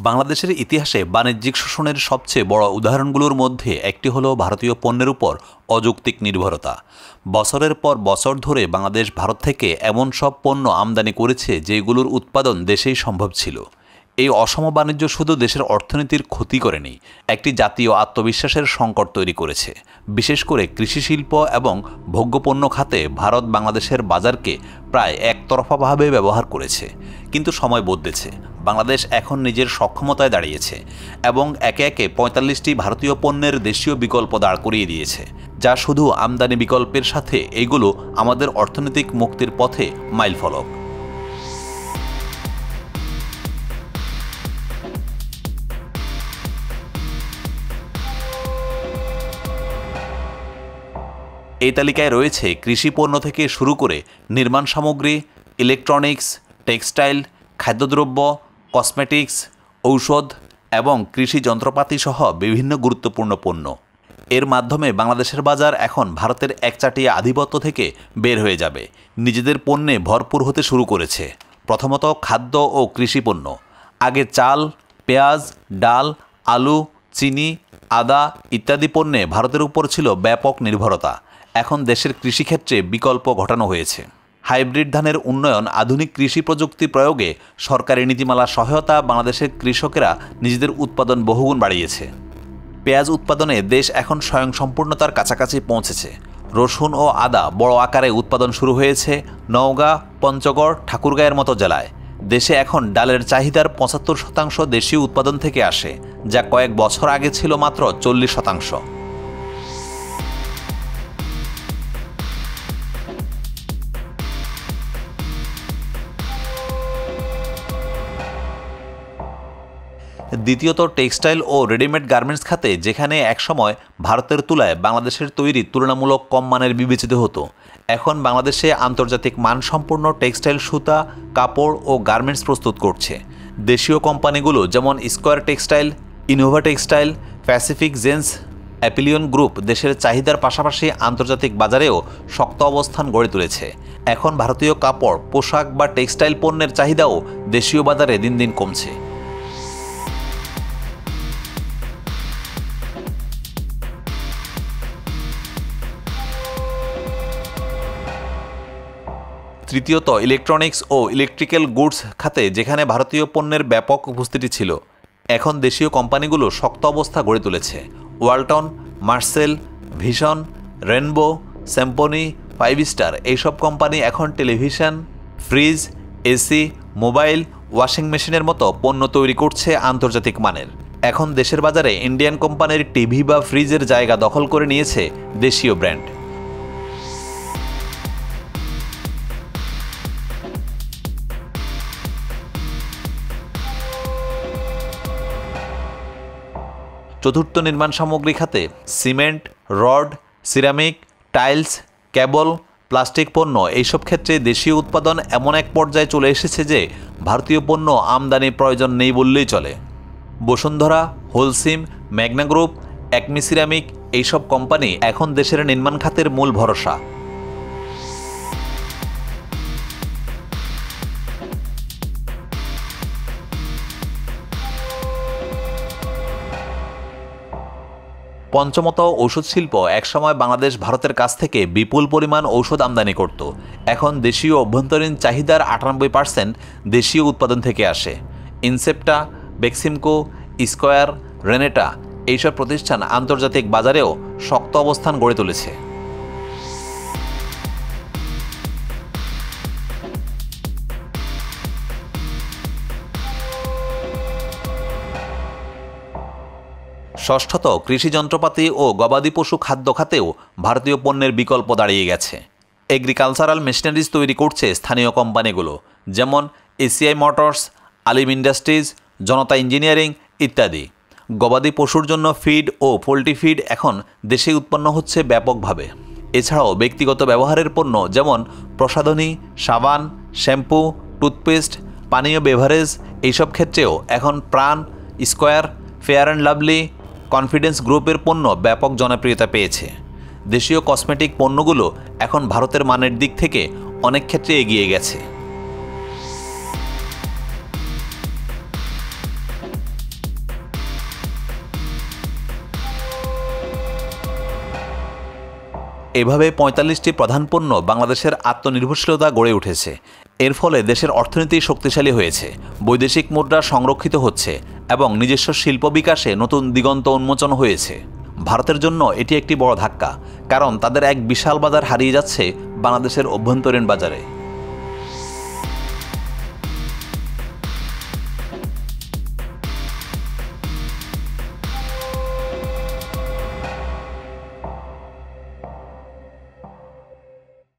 বাংলাদেশের ইতিহাসে বাণিজ্যিক শোষণের সবচেয়ে বড় উদাহরণগুলোর মধ্যে একটি হলো ভারতীয় পণ্যের উপর অযৌক্তিক নির্ভরতা। বছরের পর বছর ধরে বাংলাদেশ ভারত থেকে এমন সব পণ্য আমদানি করেছে যেগুলোর উৎপাদন দেশেই সম্ভব ছিল। এই অসম বাণিজ্য শুধু দেশের অর্থনীতির ক্ষতি করেনি, একটি জাতীয় আত্মবিশ্বাসের সংকট তৈরি করেছে। বিশেষ করে কৃষি শিল্প এবং ভোগ্যপণ্য খাতে ভারত বাংলাদেশের বাজারকে প্রায় একতরফাভাবে ব্যবহার করেছে। কিন্তু সময় বদলেছে, বাংলাদেশ এখন নিজের সক্ষমতায় দাঁড়িয়েছে এবং একে একে ৪৫টি ভারতীয় পণ্যের দেশীয় বিকল্প দাঁড় করিয়ে দিয়েছে, যা শুধু আমদানি বিকল্পের সাথে এইগুলো আমাদের অর্থনৈতিক মুক্তির পথে মাইলফলক। এই তালিকায় রয়েছে কৃষি পণ্য থেকে শুরু করে নির্মাণ সামগ্রী, ইলেকট্রনিক্স, টেক্সটাইল, খাদ্যদ্রব্য, কসমেটিক্স, ঔষধ এবং কৃষি যন্ত্রপাতি সহ বিভিন্ন গুরুত্বপূর্ণ পণ্য। এর মাধ্যমে বাংলাদেশের বাজার এখন ভারতের একচাটিয়া আধিপত্য থেকে বের হয়ে যাবে, নিজেদের পণ্যে ভরপুর হতে শুরু করেছে। প্রথমত খাদ্য ও কৃষি পণ্য। আগে চাল, পেঁয়াজ, ডাল, আলু, চিনি, আদা ইত্যাদি পণ্যে ভারতের উপর ছিল ব্যাপক নির্ভরতা। এখন দেশের কৃষিক্ষেত্রে বিকল্প ঘটানো হয়েছে। হাইব্রিড ধানের উন্নয়ন, আধুনিক কৃষি প্রযুক্তি প্রয়োগে সরকারি নীতিমালার সহায়তা বাংলাদেশের কৃষকেরা নিজেদের উৎপাদন বহুগুণ বাড়িয়েছে। পেঁয়াজ উৎপাদনে দেশ এখন স্বয়ংসম্পূর্ণতার কাছাকাছি পৌঁছেছে। রসুন ও আদা বড় আকারে উৎপাদন শুরু হয়েছে নওগাঁ, পঞ্চগড়, ঠাকুরগাঁয়ের মতো জেলায়। দেশে এখন ডালের চাহিদার ৭৫% দেশীয় উৎপাদন থেকে আসে, যা কয়েক বছর আগে ছিল মাত্র ৪০%। দ্বিতীয়ত টেক্সটাইল ও রেডিমেড গার্মেন্টস খাতে, যেখানে একসময় ভারতের তুলনায় বাংলাদেশের তৈরি তুলনামূলক কম মানের বিবেচিত হতো, এখন বাংলাদেশে আন্তর্জাতিক মানসম্পন্ন টেক্সটাইল, সুতা, কাপড় ও গার্মেন্টস প্রস্তুত করছে। দেশীয় কোম্পানিগুলো যেমন Square textile, Innova textile, Pacific gents, Epyllion group দেশের চাহিদার পাশাপাশি আন্তর্জাতিক বাজারেও শক্ত অবস্থান গড়ে তুলেছে। এখন ভারতীয় কাপড়, পোশাক বা টেক্সটাইল পণ্যের চাহিদাও দেশীয় বাজারে দিন দিন কমছে। তৃতীয়ত ইলেকট্রনিক্স ও ইলেকট্রিক্যাল গুডস খাতে, যেখানে ভারতীয় পণ্যের ব্যাপক উপস্থিতি ছিল, এখন দেশীয় কোম্পানিগুলো শক্ত অবস্থা গড়ে তুলেছে। Walton, Marcel, vision, rainbow, স্যাম্পনি, 5 star এইসব কোম্পানি এখন television, fridge, AC, mobile, washing মেশিনের মতো পণ্য তৈরি করছে আন্তর্জাতিক মানের। এখন দেশের বাজারে ইন্ডিয়ান কোম্পানির টিভি বা ফ্রিজের জায়গা দখল করে নিয়েছে দেশীয় ব্র্যান্ড। চতুর্থ নির্মাণ সামগ্রী খাতে সিমেন্ট, রড, সিরামিক, টাইলস, কেবল, প্লাস্টিক পণ্য এইসব ক্ষেত্রে দেশীয় উৎপাদন এমন এক পর্যায়ে চলে এসেছে যে ভারতীয় পণ্য আমদানির প্রয়োজন নেই বললেই চলে। Bashundhara, Holcim, Magna group, Acme ceramic এইসব কোম্পানি এখন দেশের নির্মাণ খাতের মূল ভরসা। পঞ্চমত ঔষধ শিল্প। একসময় বাংলাদেশ ভারতের কাছ থেকে বিপুল পরিমাণ ঔষধ আমদানি করত। এখন দেশীয় অভ্যন্তরীণ চাহিদার ৯৮% দেশীয় উৎপাদন থেকে আসে। ইনসেপ্টা, বেক্সিমকো, স্কয়ার, রেনেটা এইসব প্রতিষ্ঠান আন্তর্জাতিক বাজারেও শক্ত অবস্থান গড়ে তুলেছে। ষষ্ঠত কৃষি যন্ত্রপাতি ও গবাদি পশু খাদ্য খাতেও ভারতীয় পণ্যের বিকল্প দাঁড়িয়ে গেছে। এগ্রিকালচারাল মেশিনারিজ তৈরি করছে স্থানীয় কোম্পানিগুলো, যেমন এসিআই মোটরস, আলিম ইন্ডাস্ট্রিজ, জনতা ইঞ্জিনিয়ারিং ইত্যাদি। গবাদি পশুর জন্য ফিড ও পোলট্রি ফিড এখন দেশে উৎপন্ন হচ্ছে ব্যাপকভাবে। এছাড়াও ব্যক্তিগত ব্যবহারের পণ্য যেমন প্রসাধনী, সাবান, শ্যাম্পু, টুথপেস্ট, পানীয় বেভারেজ এইসব ক্ষেত্রেও এখন প্রাণ, square, fair and lovely, confidence গ্রুপের পণ্য ব্যাপক জনপ্রিয়তা পেয়েছে। দেশীয় কসমেটিক পণ্যগুলো এখন ভারতের মানের দিক থেকে অনেক ক্ষেত্রে এগিয়ে গেছে। এভাবে ৪৫টি প্রধান পণ্য বাংলাদেশের আত্মনির্ভরশীলতা গড়ে উঠেছে। এর ফলে দেশের অর্থনীতি শক্তিশালী হয়েছে, বৈদেশিক মুদ্রা সংরক্ষিত হচ্ছে এবং নিজস্ব শিল্প বিকাশে নতুন দিগন্ত উন্মোচন হয়েছে। ভারতের জন্য এটি একটি বড় ধাক্কা, কারণ তাদের এক বিশাল বাজার হারিয়ে যাচ্ছে বাংলাদেশের অভ্যন্তরীণ বাজারে।